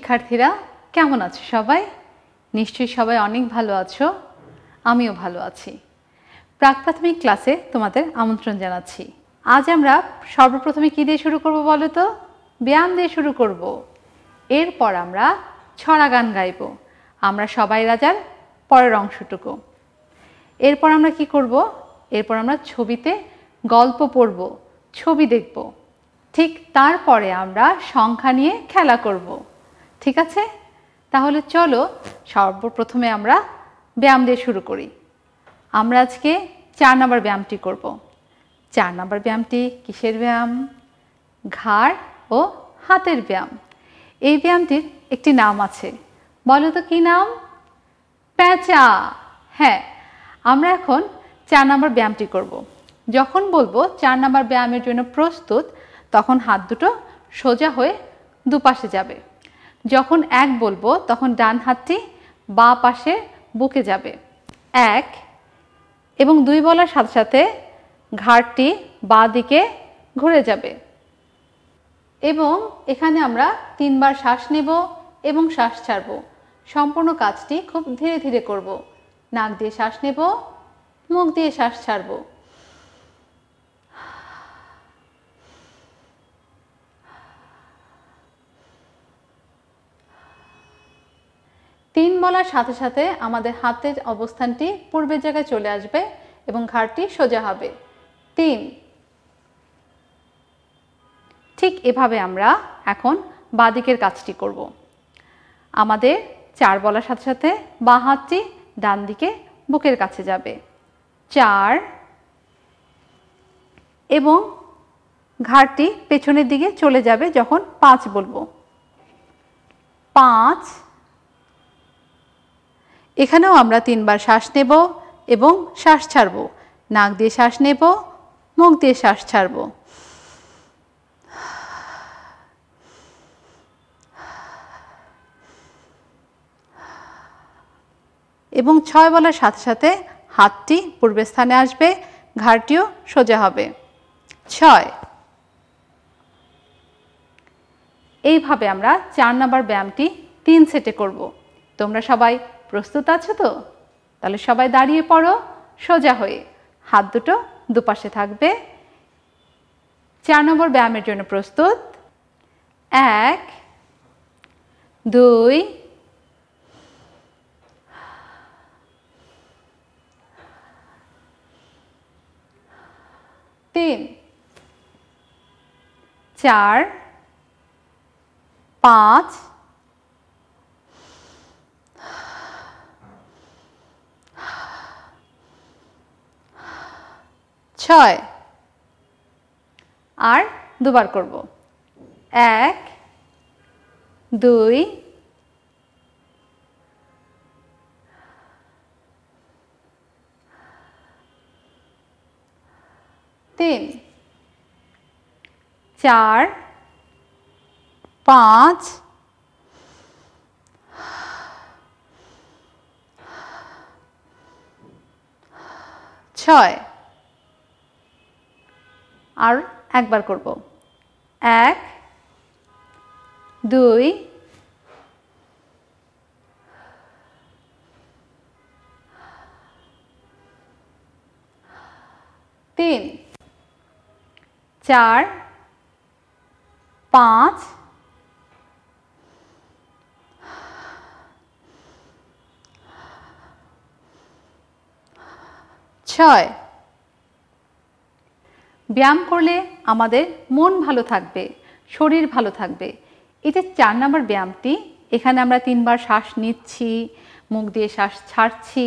শিক্ষার্থীরা কেমন আছো সবাই? নিশ্চয়ই সবাই অনেক ভালো আছো, আমিও ভালো আছি। প্রাক প্রাথমিক ক্লাসে তোমাদের আমন্ত্রণ জানাচ্ছি। আজ আমরা সর্বপ্রথমে কি দিয়ে শুরু করব বলো তো? ব্যায়াম দিয়ে শুরু করব। এরপর আমরা ছড়া গান গাইব। আমরা সবাই রাজার পরের অংশটুকু। এরপর আমরা কি করব? এরপর আমরা ছবিতে গল্প পড়ব, ছবি দেখব। ঠিক তারপরে আমরা সংখ্যা নিয়ে খেলা করব। ঠিক আছে? তাহলে চলো সর্বপ্রথমে আমরা ব্যায়াম দিয়ে শুরু করি। আমরা আজকে 4 নম্বর ব্যায়ামটি করব। 4 নম্বর ব্যায়ামটি কিসের ব্যায়াম? ঘাড় ও হাতের ব্যায়াম। এই ব্যায়ামটির একটি নাম আছে, বলো তো কি নাম? প্যাঁচা। হ্যাঁ, আমরা এখন 4 নম্বর ব্যায়ামটি করব। যখন বলবো 4 নম্বর ব্যায়ামের জন্য প্রস্তুত, তখন হাত দুটো সোজা হয়ে দুপাশে যাবে। যখন 1 বলবো তখন ডান হাতটি বাঁ পাশে বুকে যাবে 1, এবং 2 বলার সাথে সাথে ঘাড়টি বাঁ দিকে ঘুরে যাবে। এবং এখানে আমরা 3 বার শ্বাস নেব এবং শ্বাস ছাড়ব। সম্পূর্ণ কাজটি খুব ধীরে ধীরে করব। নাক দিয়ে শ্বাস নেব, মুখ দিয়ে শ্বাস ছাড়ব। তিন বলার সাথে সাথে আমাদের হাতের অবস্থানটি পূর্বের জায়গায় চলে আসবে এবং ঘাড়টি সোজা হবে। 3। ঠিক এভাবে আমরা এখন বাঁ দিকের কাজটি করব। আমাদের 4 বলার সাথে সাথে বাঁ হাতটি ডান দিকে বুকের কাছে যাবে 4, এবং ঘাড়টি পেছনের দিকে চলে যাবে যখন 5 বলবো 5। এখানেও আমরা 3 বার শ্বাস নেব এবং শ্বাস ছাড়ব। নাক দিয়ে শ্বাস নেব, মুখ দিয়ে শ্বাস ছাড়ব। এবং 6 বলার সাথে সাথে হাতটি পূর্বের স্থানে আসবে, ঘাড়টিও সোজা হবে 6। এইভাবে আমরা 4 নম্বর ব্যায়ামটি 3 সেটে করব। তোমরা সবাই প্রস্তুত আছো তো? তাহলে সবাই দাঁড়িয়ে পড়ো সোজা হয়ে, হাত দুটো দুপাশে থাকবে। 4 নম্বর ব্যায়ামের জন্য প্রস্তুত? 1, 2, 3, 4, 5, 6। আর দুবার করব। 1, 2, 3, 4, 5, 6। আর একবার করব। 1, 2, 3, 4, 5, 6। ব্যায়াম করলে আমাদের মন ভালো থাকবে, শরীর ভালো থাকবে। এই যে 4 নম্বর ব্যায়ামটি, এখানে আমরা 3 বার শ্বাস নিচ্ছি, মুখ দিয়ে শ্বাস ছাড়ছি।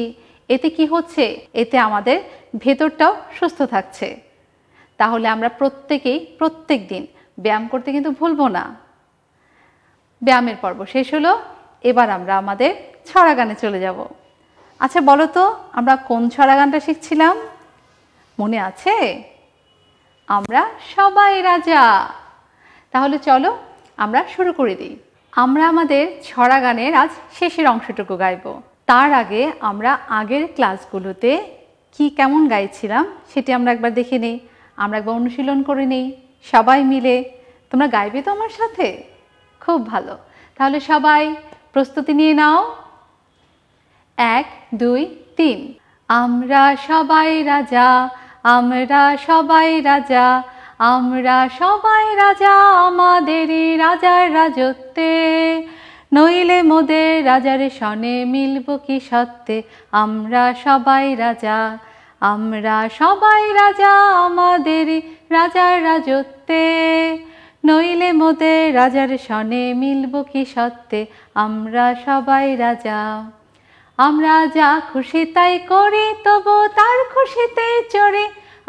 এতে কি হচ্ছে? এতে আমাদের ভেতরটাও সুস্থ থাকছে। তাহলে আমরা প্রত্যেকেই প্রত্যেক দিন ব্যায়াম করতে কিন্তু ভুলবো না। ব্যায়ামের পর্ব শেষ হলো, এবার আমরা আমাদের ছড়া গানে চলে যাব। আচ্ছা বলো তো, আমরা কোন ছড়া গানটা শিখছিলাম? মনে আছে? আমরা সবাই রাজা। তাহলে চলো আমরা শুরু করে দিই। আমরা আমাদের ছড়া গানের আজ শেষের অংশটুকু গাইব। তার আগে আমরা আগের ক্লাসগুলোতে কি কেমন গাইছিলাম সেটি আমরা একবার দেখে নেই। আমরা একবার অনুশীলন করে নেই সবাই মিলে। তোমরা গাইবে তো আমার সাথে? খুব ভালো। তাহলে সবাই প্রস্তুতি নিয়ে নাও। 1 2 3। আমরা সবাই রাজা, আমরা সবাই রাজা, আমরা সবাই রাজা আমাদেরই রাজার রাজত্বে। নইলে মোদের রাজার সনে মিলব কি সত্ত্বে। আমরা সবাই রাজা, আমরা সবাই রাজা আমাদেরই রাজার রাজত্বে। নইলে মোদের রাজার সনে মিলব কি সত্ত্বে। আমরা সবাই রাজা। আমরা যা খুশি তাই করি তবু তার খুশিতেই চড়ি।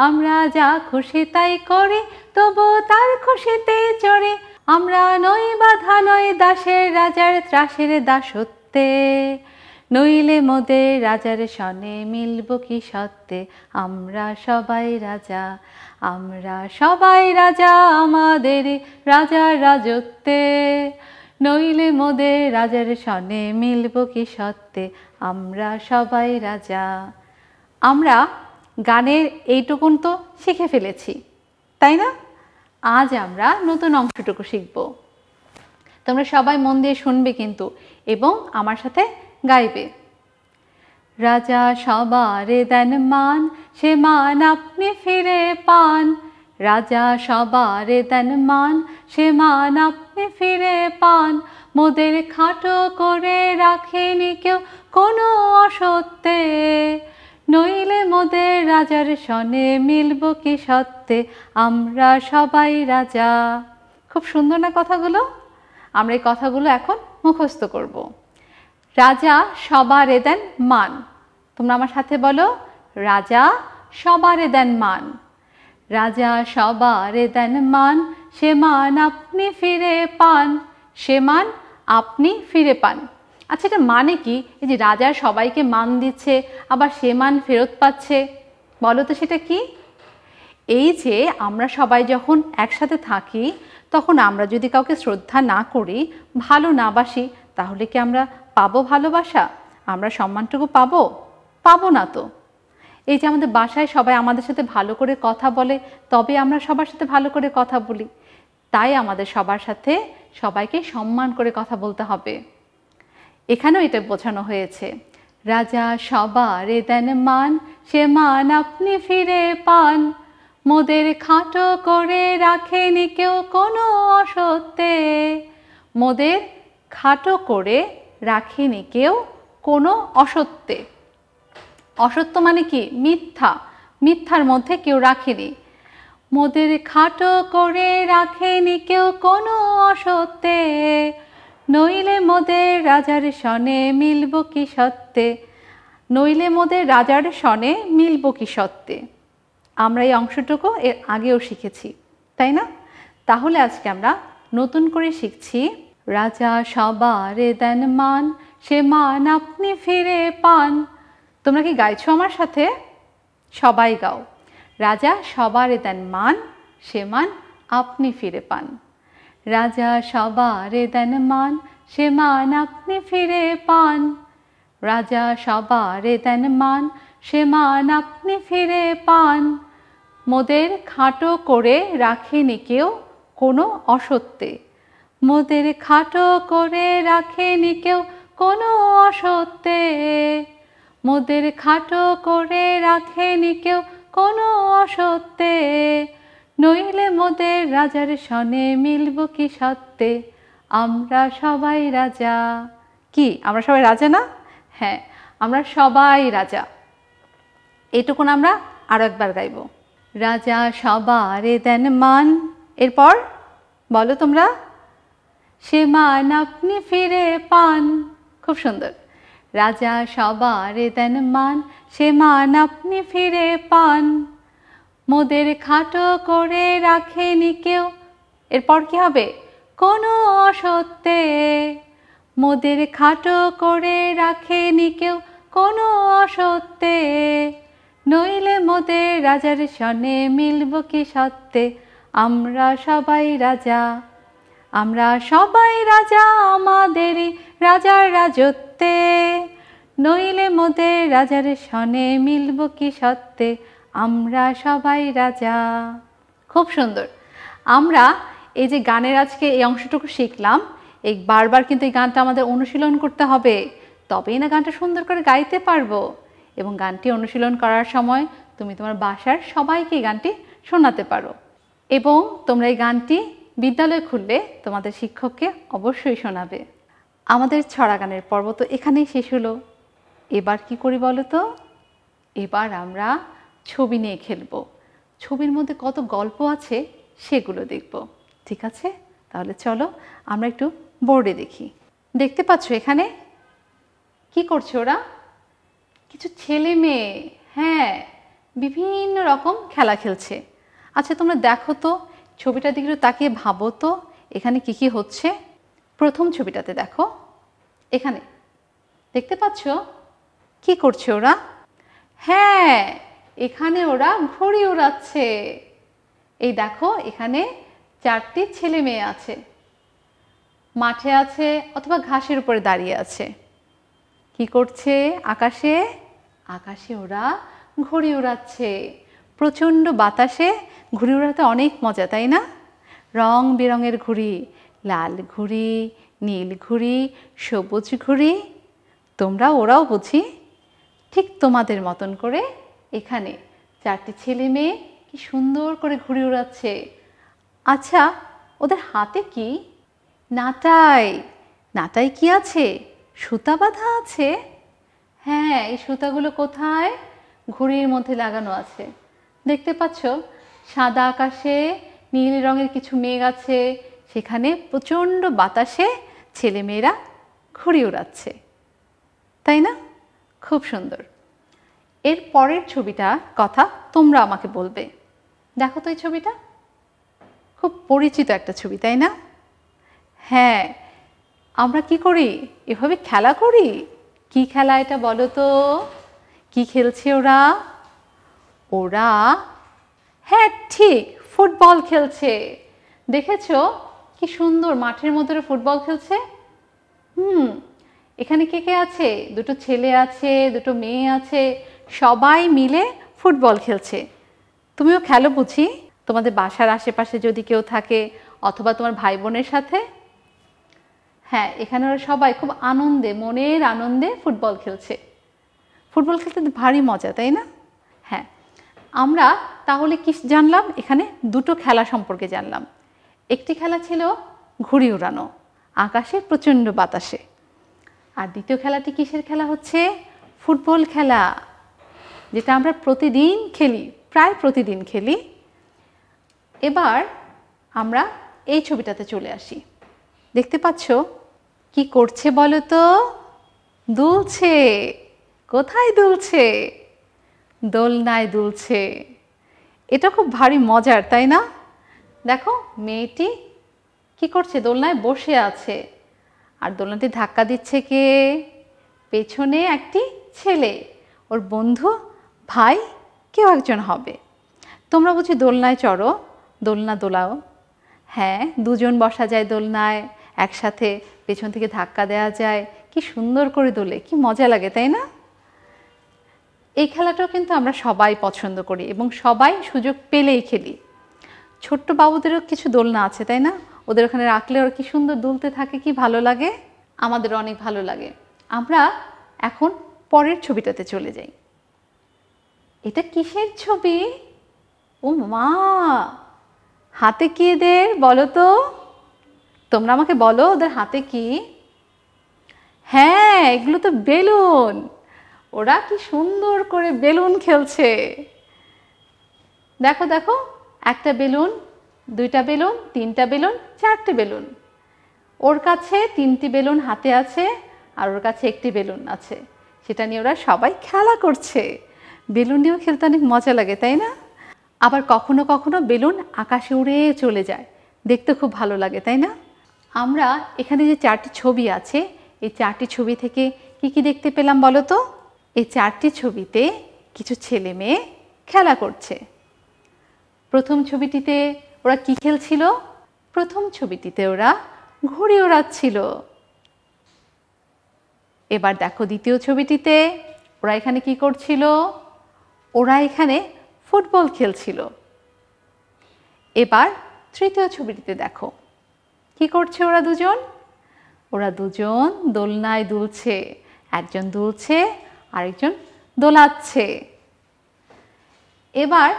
আমরা যা খুশি তাই করি তবু তার খুশিতেই চড়ি। আমরা নই বাধা নই দাসের রাজার ত্রাসের দাসত্বে। নইলে মোদের রাজার সনে মিলব কি সত্ত্বে। আমরা সবাই রাজা, আমরা সবাই রাজা আমাদের রাজার রাজত্বে। নইলে মোদের রাজার সনে মিলব কি সত্ত্বে। আমরা সবাই রাজা। আমরা গানের এইটুকুন তো শিখে ফেলেছি, তাই না? আজ আমরা নতুন অংশটুকু শিখব। তোমরা সবাই মন দিয়ে শুনবে কিন্তু, এবং আমার সাথে গাইবে। রাজা সবারে দেন মান, সে মান আপনি ফিরে পান। রাজা সবারে দেন মান, সে মান আপনি ফিরে পান। মোদের খাটো করে রাখেনি কেউ কোনো অসত্যে। নইলে মোদের রাজার সনে মিলব কি সত্ত্বে। আমরা সবাই রাজা। খুব সুন্দর না কথাগুলো? আমরা এই কথাগুলো এখন মুখস্থ করব। রাজা সবারে দেন মান। তোমরা আমার সাথে বলো, রাজা সবারে দেন মান। রাজা সবারে দেন মান, সে মান আপনি ফিরে পান। সে মান আপনি ফিরে পান। আচ্ছা, এটা মানে কি? এই যে রাজা সবাইকে মান দিচ্ছে আবার সে মান ফেরত পাচ্ছে, বলো তো সেটা কি? এই যে আমরা সবাই যখন একসাথে থাকি তখন আমরা যদি কাউকে শ্রদ্ধা না করি, ভালো না বাসি, তাহলে কি আমরা পাবো ভালোবাসা? আমরা সম্মানটুকু পাবো? পাবো না তো। এই যে আমাদের বাসায় সবাই আমাদের সাথে ভালো করে কথা বলে, তবে আমরা সবার সাথে ভালো করে কথা বলি। তাই আমাদের সবার সাথে সবাইকে সম্মান করে কথা বলতে হবে। এখানেও এটা বোঝানো হয়েছে, রাজা সবারে দেন মান, সে মান আপনি ফিরে পান। মোদের খাটো করে রাখেনি কেউ কোনো অসত্যে। মোদের খাটো করে রাখেনি কেউ কোনো অসত্যে। অসত্য মানে কি? মিথ্যা। মিথ্যার মধ্যে কেউ রাখেনি। মোদের খাটো করে রাখেনি কেউ কোনো অসত্যে। নইলে মোদের রাজার সনে মিলব কি সত্ত্বে। নইলে মোদের রাজার সনে মিলব কি সত্ত্বে। আমরা এই অংশটুকু এর আগেও শিখেছি, তাই না? তাহলে আজকে আমরা নতুন করে শিখছি, রাজা সবারে দেন মান, সে মান আপনি ফিরে পান। তোমরা কি গাইছো আমার সাথে? সবাই গাও। রাজা সবারে দেন মান, সে মান আপনি ফিরে পান। রাজা সবারে দেন মান, সে মান আপনি ফিরে পান। রাজা সবারে দেন মান, সে মান আপনি ফিরে পান। মোদের খাটো করে রাখেনি কেউ কোনো অসত্যে। মোদের খাটো করে রাখেনি কেউ কোনো অসত্যে। মোদের খাটো করে রাখেনি কেউ কোনো অসত্যে। নইলে মোদের রাজার সনে মিলব কি সত্ত্বে। আমরা সবাই রাজা। কি আমরা সবাই রাজা না? হ্যাঁ, আমরা সবাই রাজা। এইটুকুন আমরা আরো একবার গাইব। রাজা সবারে দেন মান, এরপর বলো তোমরা, সে মান আপনি ফিরে পান। খুব সুন্দর। রাজা সবারে দেন মান, সে মান আপনি ফিরে পান। মোদের খাটো করে রাখেনি কেউ, এরপর কি হবে? কোনো অসত্যে। মোদের খাটো করে রাখেনি কেউ কোনো অসত্যে। নইলে মোদের রাজার সনে মিলব কি সত্ত্বে। আমরা সবাই রাজা। আমরা সবাই রাজা আমাদেরই রাজার রাজত্বে। নইলে মোদের রাজার সনে মিলব কি সত্ত্বে। আমরা সবাই রাজা। খুব সুন্দর। আমরা এই যে গানের আজকে এই অংশটুকু শিখলাম, এই বারবার কিন্তু এই গানটা আমাদের অনুশীলন করতে হবে, তবেই না গানটা সুন্দর করে গাইতে পারবো। এবং গানটি অনুশীলন করার সময় তুমি তোমার বাসার সবাইকে এই গানটি শোনাতে পারো। এবং তোমরা এই গানটি বিদ্যালয়ে খুললে তোমাদের শিক্ষককে অবশ্যই শোনাবে। আমাদের ছড়া গানের পর্ব তো এখানেই শেষ হলো। এবার কি করি বলো তো? এবার আমরা ছবি নিয়ে খেলবো। ছবির মধ্যে কত গল্প আছে সেগুলো দেখব। ঠিক আছে, তাহলে চলো আমরা একটু বোর্ডে দেখি। দেখতে পাচ্ছ এখানে কি করছে ওরা? কিছু ছেলে মেয়ে, হ্যাঁ, বিভিন্ন রকম খেলা খেলছে। আচ্ছা তোমরা দেখো তো, ছবিটার দিকে একটু তাকিয়ে ভাবো তো এখানে কি কি হচ্ছে। প্রথম ছবিটাতে দেখো, এখানে দেখতে পাচ্ছ কি করছে ওরা? হ্যাঁ, এখানে ওরা ঘুড়ি উড়াচ্ছে। এই দেখো এখানে 4টি ছেলে মেয়ে আছে, মাঠে আছে অথবা ঘাসের উপরে দাঁড়িয়ে আছে। কি করছে? আকাশে আকাশে ওরা ঘুড়ি উড়াচ্ছে। প্রচণ্ড বাতাসে ঘুড়ি উড়াতে অনেক মজা, তাই না? রং বেরঙের ঘুড়ি, লাল ঘুড়ি, নীল ঘুড়ি, সবুজ ঘুড়ি। তোমরা ওরাও বুঝি ঠিক তোমাদের মতন করে এখানে 4টি ছেলে মেয়ে কি সুন্দর করে ঘুড়ি উড়াচ্ছে। আচ্ছা ওদের হাতে কি? নাটাই। নাটাই কি আছে? সুতা বাঁধা আছে। হ্যাঁ, এই সুতাগুলো কোথায়? ঘুড়ির মধ্যে লাগানো আছে। দেখতে পাচ্ছ সাদা আকাশে নীল রঙের কিছু মেঘ আছে, সেখানে প্রচণ্ড বাতাসে ছেলেমেয়েরা ঘুড়ি উড়াচ্ছে, তাই না? খুব সুন্দর। এর পরের ছবিটার কথা তোমরা আমাকে বলবে। দেখো তো এই ছবিটা, খুব পরিচিত একটা ছবি, তাই না? হ্যাঁ, আমরা কি করি? এভাবে খেলা করি। কি খেলা এটা বলো তো? কি খেলছে ওরা? ওরা, হ্যাঁ ঠিক, ফুটবল খেলছে। দেখেছো কি সুন্দর মাঠের মধ্যে ফুটবল খেলছে? এখানে কে কে আছে? দুটো ছেলে আছে, দুটো মেয়ে আছে, সবাই মিলে ফুটবল খেলছে। তুমিও খেলো বুঝি তোমাদের বাসার আশেপাশে যদি কেউ থাকে, অথবা তোমার ভাই বোনের সাথে। হ্যাঁ, এখানে ওরা সবাই খুব আনন্দে, মনের আনন্দে ফুটবল খেলছে। ফুটবল খেলতে ভারী মজা, তাই না? হ্যাঁ, আমরা তাহলে কি জানলাম? এখানে দুটো খেলা সম্পর্কে জানলাম। একটি খেলা ছিল ঘুড়ি উড়ানো আকাশে প্রচণ্ড বাতাসে, আর দ্বিতীয় খেলাটি কিসের খেলা হচ্ছে? ফুটবল খেলা, যেটা আমরা প্রতিদিন খেলি, প্রায় প্রতিদিন খেলি। এবার আমরা এই ছবিটাতে চলে আসি। দেখতে পাচ্ছ কি করছে বলো তো? দুলছে। কোথায় দুলছে? দোলনায় দুলছে। এটা খুব ভারী মজার, তাই না? দেখো মেয়েটি কি করছে? দোলনায় বসে আছে। আর দোলনাটি ধাক্কা দিচ্ছে কে? পেছনে একটি ছেলে, ওর বন্ধু, ভাই, কেউ একজন হবে। তোমরা বুঝি দোলনায় চড়ো, দোলনা দোলাও? হ্যাঁ, দুজন বসা যায় দোলনায় একসাথে, পেছন থেকে ধাক্কা দেওয়া যায়, কি সুন্দর করে দোলে, কি মজা লাগে, তাই না? এই খেলাটাও কিন্তু আমরা সবাই পছন্দ করি এবং সবাই সুযোগ পেলেই খেলি। ছোট্ট বাবুদেরও কিছু দোলনা আছে, তাই না? ওদের ওখানে রাখলে ওরা কি সুন্দর দুলতে থাকে, কি ভালো লাগে। আমাদের অনেক ভালো লাগে। আমরা এখন পরের ছবিটাতে চলে যাই। এটা কিসের ছবি? ও মা, হাতে কি এদের বলো তো? তোমরা আমাকে বলো ওদের হাতে কি? হ্যাঁ, এগুলো তো বেলুন। ওরা কি সুন্দর করে বেলুন খেলছে। দেখো দেখো, একটা বেলুন, দুইটা বেলুন, তিনটা বেলুন, 4টে বেলুন। ওর কাছে 3টি বেলুন হাতে আছে, আর ওর কাছে একটি বেলুন আছে, সেটা নিয়ে ওরা সবাই খেলা করছে। বেলুন নিয়েও খেলতে অনেক মজা লাগে, তাই না? আবার কখনো কখনো বেলুন আকাশে উড়ে চলে যায়, দেখতে খুব ভালো লাগে, তাই না? আমরা এখানে যে 4টি ছবি আছে, এই 4টি ছবি থেকে কি কি দেখতে পেলাম বলো তো? এই 4টি ছবিতে কিছু ছেলে মেয়ে খেলা করছে। প্রথম ছবিটিতে ওরা কি খেলছিল? প্রথম ছবিটিতে ওরা ঘুড়ি ওড়াচ্ছিল। এবার দেখো দ্বিতীয় ছবিটিতে ওরা এখানে কি করছিল? ওরা এখানে ফুটবল খেলছিল। এবার তৃতীয় ছবিটিতে দেখো কি করছে ওরা দুজন? ওরা দুজন দোলনায় দুলছে, একজন দুলছে আরেকজন দোলাচ্ছে। এবার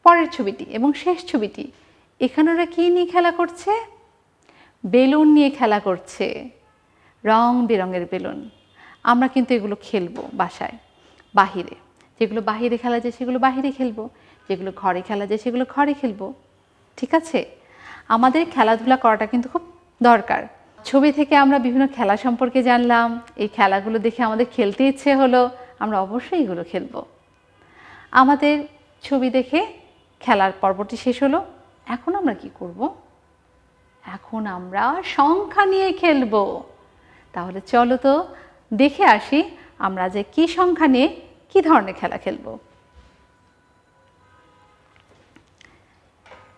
পরের ছবিটি এবং শেষ ছবিটি, এখানে ওরা কী নিয়ে খেলা করছে? বেলুন নিয়ে খেলা করছে, রং বেরঙের বেলুন। আমরা কিন্তু এগুলো খেলবো বাসায়, বাহিরে। যেগুলো বাহিরে খেলা যায় সেগুলো বাহিরে খেলবো, যেগুলো ঘরে খেলা যায় সেগুলো ঘরে খেলবো। ঠিক আছে? আমাদের খেলাধুলা করাটা কিন্তু খুব দরকার। ছবি থেকে আমরা বিভিন্ন খেলা সম্পর্কে জানলাম, এই খেলাগুলো দেখে আমাদের খেলতে ইচ্ছে হলো, আমরা অবশ্যই এগুলো খেলবো। আমাদের ছবি দেখে খেলার পর্বটি শেষ হলো। এখন আমরা কি করব? এখন আমরা সংখ্যা নিয়ে খেলবো। তাহলে চলো তো দেখে আসি আমরা যে কি সংখ্যা নিয়ে কি ধরনের খেলা খেলবো।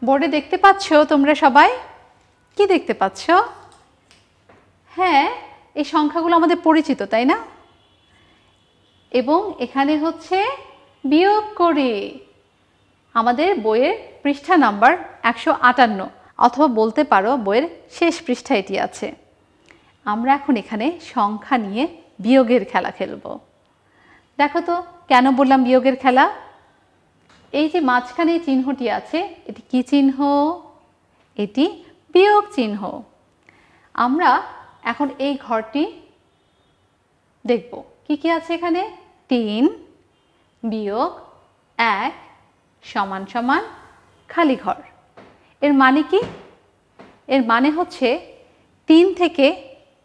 বোর্ডে দেখতে পাচ্ছ তোমরা সবাই? কি দেখতে পাচ্ছ? হ্যাঁ, এই সংখ্যাগুলো আমাদের পরিচিত, তাই না? এবং এখানে হচ্ছে বিয়োগ করে আমাদের বইয়ের পৃষ্ঠা নাম্বার 158, অথবা বলতে পারো বইয়ের শেষ পৃষ্ঠা এটি আছে। আমরা এখন এখানে সংখ্যা নিয়ে বিয়োগের খেলা খেলব। দেখো তো কেন বললাম বিয়োগের খেলা? এই যে মাঝখানে চিহ্নটি আছে, এটি কি চিহ্ন? এটি বিয়োগ চিহ্ন। আমরা এখন এই ঘরটি দেখব, কি কি আছে এখানে? 3 বিয়োগ 1 সমান সমান খালি ঘর। এর মানে কি? এর মানে হচ্ছে 3 থেকে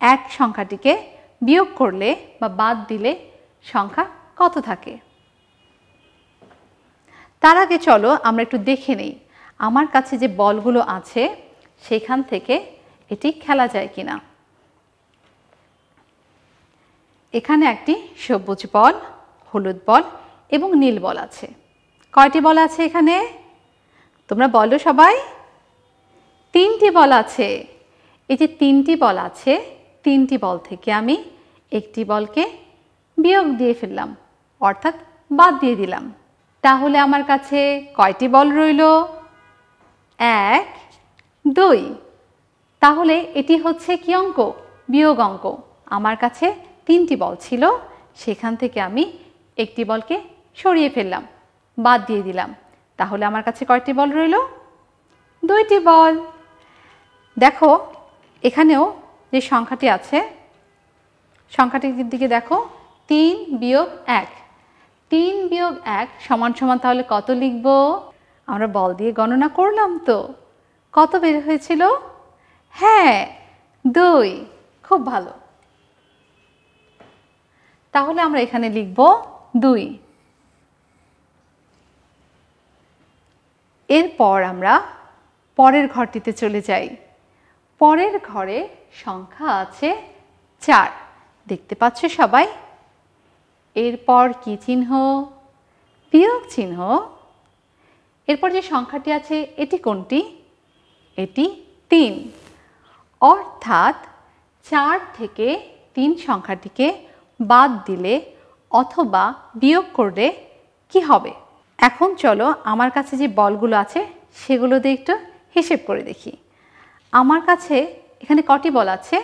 1 সংখ্যাটিকে বিয়োগ করলে বা বাদ দিলে সংখ্যা কত থাকে। তার আগে চলো আমরা একটু দেখে নেই আমার কাছে যে বলগুলো আছে সেখান থেকে এটি খেলা যায় কিনা। এখানে একটি সবুজ বল, হলুদ বল এবং নীল বল আছে। কয়টি বল আছে এখানে? তোমরা বলো সবাই। 3টি বল আছে। এই যে 3টি বল আছে, 3টি বল থেকে আমি একটি বলকে বিয়োগ দিয়ে ফেললাম, অর্থাৎ বাদ দিয়ে দিলাম। তাহলে আমার কাছে কয়টি বল রইল? 1 2। তাহলে এটি হচ্ছে কি অঙ্ক? বিয়োগ অঙ্ক। আমার কাছে 3টি বল ছিল, সেখান থেকে আমি একটি বলকে সরিয়ে ফেললাম, বাদ দিয়ে দিলাম। তাহলে আমার কাছে কয়টি বল রইল? 2টি বল। দেখো এখানেও যে সংখ্যাটি আছে, সংখ্যাটির দিকে দেখো, 3 বিয়োগ 1। 3 বিয়োগ 1 সমান সমান তাহলে কত লিখব? আমরা বল দিয়ে গণনা করলাম তো, কত বের হয়েছিল? হ্যাঁ, 2। খুব ভালো। তাহলে আমরা এখানে লিখব 2। এরপর আমরা পরের ঘরটিতে চলে যাই। পরের ঘরে সংখ্যা আছে 4, দেখতে পাচ্ছ সবাই? এরপর কি চিহ্ন? বিয়োগ চিহ্ন। এরপর যে সংখ্যাটি আছে এটি কোনটি? এটি 3। অর্থাৎ 4 থেকে 3 সংখ্যাটিকে বাদ দিলে অথবা বিয়োগ করলে কি হবে? এখন চলো আমার কাছে যে বলগুলো আছে সেগুলো দিয়ে একটু হিসেব করে দেখি। আমার কাছে এখানে কটি বল আছে?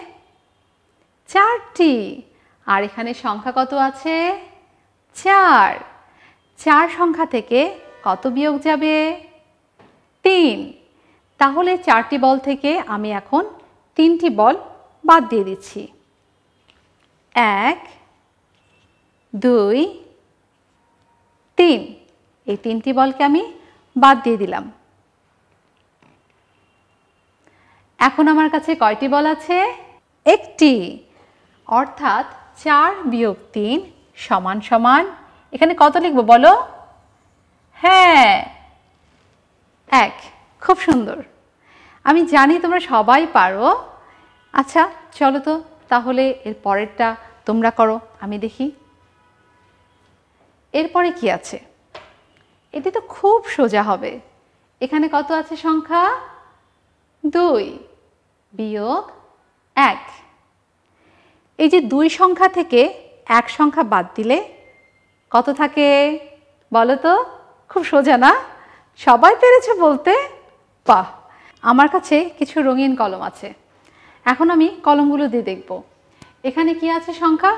4টি। আর এখানে সংখ্যা কত আছে? 4। 4 সংখ্যা থেকে কত বিয়োগ যাবে? 3। তাহলে 4টি বল থেকে আমি এখন 3টি বল বাদ দিয়ে দিচ্ছি। 1 2 3। এই 3টি বলকে আমি বাদ দিয়ে দিলাম। এখন আমার কাছে কয়টি বল আছে? 1টি। অর্থাৎ 4 বিয়োগ 3 সমান সমান, এখানে কত লিখব বলো? হ্যাঁ, 1। খুব সুন্দর। আমি জানি তোমরা সবাই পারো। আচ্ছা চলো তো তাহলে এর পরেরটা তোমরা করো, আমি দেখি। এরপরে কি আছে? এটি তো খুব সোজা হবে। এখানে কত আছে সংখ্যা? 2 বিয়োগ 1। এই যে 2 সংখ্যা থেকে 1 সংখ্যা বাদ দিলে কত থাকে বলো তো? খুব সোজা না? সবাই পেরেছে বলতে? বাহ! আমার কাছে কিছু রঙিন কলম আছে। এখন আমি কলমগুলো দিয়ে দেখব এখানে কি আছে সংখ্যা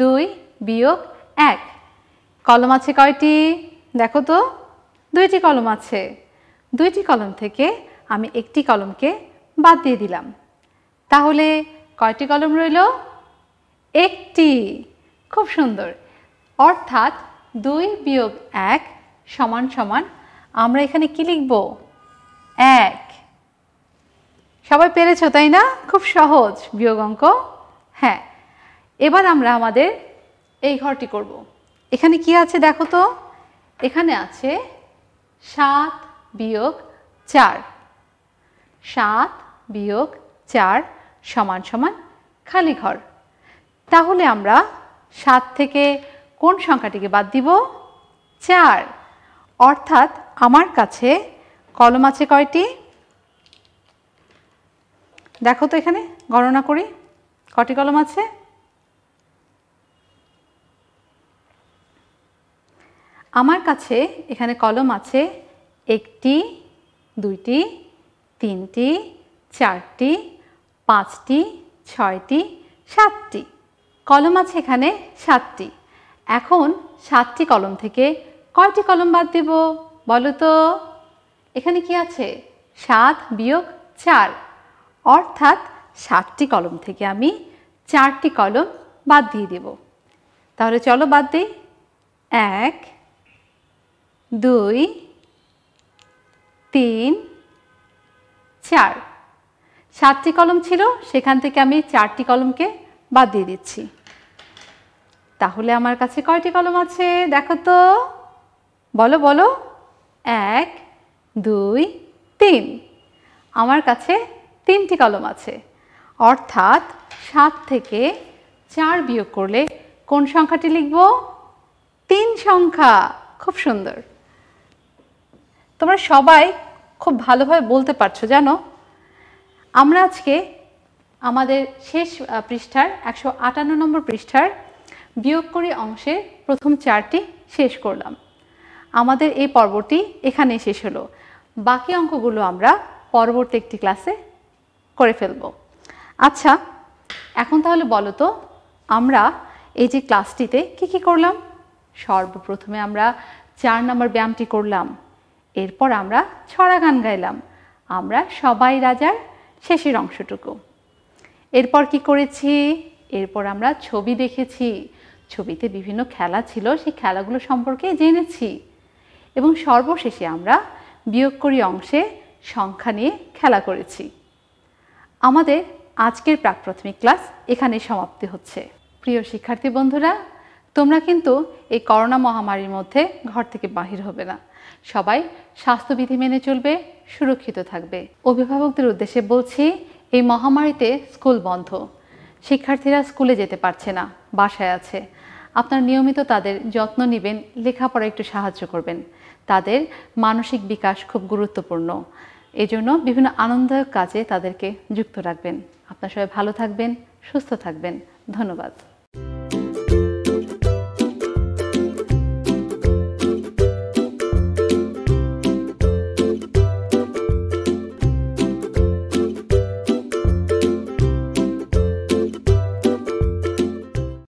2 বিয়োগ 1। কলম আছে কয়টি? দেখো তো, 2টি কলম আছে। 2টি কলম থেকে আমি একটি কলমকে বাদ দিয়ে দিলাম। তাহলে কয়টি কলম রইল? একটি। খুব সুন্দর। অর্থাৎ 2 বিয়োগ 1 সমান সমান আমরা এখানে কি লিখব? 1। সবাই পেরেছো তাই না? খুব সহজ বিয়োগ অঙ্ক। হ্যাঁ, এবার আমরা আমাদের এই ঘরটি করব। এখানে কি আছে দেখো তো, এখানে আছে 7 বিয়োগ 4। 7 বিয়োগ 4 সমান সমান খালি ঘর। তাহলে আমরা 7 থেকে কোন সংখ্যাটিকে বাদ দিব? 4। অর্থাৎ আমার কাছে কলম আছে কয়টি? দেখো তো, এখানে গণনা করি কয়টি কলম আছে। আমার কাছে এখানে কলম আছে 1টি, 2টি, 3টি, 4টি, 5টি, 6টি, 7টি। কলম আছে এখানে 7টি। এখন 7টি কলম থেকে কয়টি কলম বাদ দেব বলো তো? এখানে কি আছে? 7 বিয়োগ 4। অর্থাৎ 7টি কলম থেকে আমি 4টি কলম বাদ দিয়ে দেব। তাহলে চলো বাদ দিই। 1 2 3 4। 7টি কলম ছিল, সেখান থেকে আমি 4টি কলমকে বাদ দিয়ে দিচ্ছি। তাহলে আমার কাছে কয়টি কলম আছে দেখো তো, বলো বলো। 1 2 3। আমার কাছে 3টি কলম আছে। অর্থাৎ 7 থেকে 4 বিয়োগ করলে কোন সংখ্যাটি লিখব? 3 সংখ্যা। খুব সুন্দর। তোমরা সবাই খুব ভালোভাবে বলতে পারছো জানো। আমরা আজকে আমাদের শেষ পৃষ্ঠার 158 নম্বর পৃষ্ঠার বিয়োগ করি অংশের প্রথম 4টি শেষ করলাম। আমাদের এই পর্বটি এখানেই শেষ হলো। বাকি অঙ্কগুলো আমরা পরবর্তী একটি ক্লাসে করে ফেলব। আচ্ছা, এখন তাহলে বলো তো, আমরা এই যে ক্লাসটিতে কি করলাম? সর্বপ্রথমে আমরা 4 নম্বর ব্যায়ামটি করলাম। এরপর আমরা ছড়া গান গাইলাম, আমরা সবাই রাজার শেষের অংশটুকু। এরপর কি করেছি? এরপর আমরা ছবি দেখেছি। ছবিতে বিভিন্ন খেলা ছিল, সেই খেলাগুলো সম্পর্কে জেনেছি। এবং সর্বশেষে আমরা বিয়োগ করি অংশে সংখ্যা নিয়ে খেলা করেছি। আমাদের আজকের প্রাক প্রাথমিক ক্লাস এখানে সমাপ্তি হচ্ছে। প্রিয় শিক্ষার্থী বন্ধুরা, তোমরা কিন্তু এই করোনা মহামারীর মধ্যে ঘর থেকে বাহির হবে না। সবাই স্বাস্থ্যবিধি মেনে চলবে, সুরক্ষিত থাকবে। অভিভাবকদের উদ্দেশ্যে বলছি, এই মহামারীতে স্কুল বন্ধ। শিক্ষার্থীরা স্কুলে যেতে পারছে না, বাসায় আছে। আপনারা নিয়মিত তাদের যত্ন নেবেন, লেখাপড়া একটু সাহায্য করবেন। তাদের মানসিক বিকাশ খুব গুরুত্বপূর্ণ। এজন্য বিভিন্ন আনন্দদায়ক কাজে তাদেরকে যুক্ত রাখবেন। আপনারা সবাই ভালো থাকবেন, সুস্থ থাকবেন। ধন্যবাদ।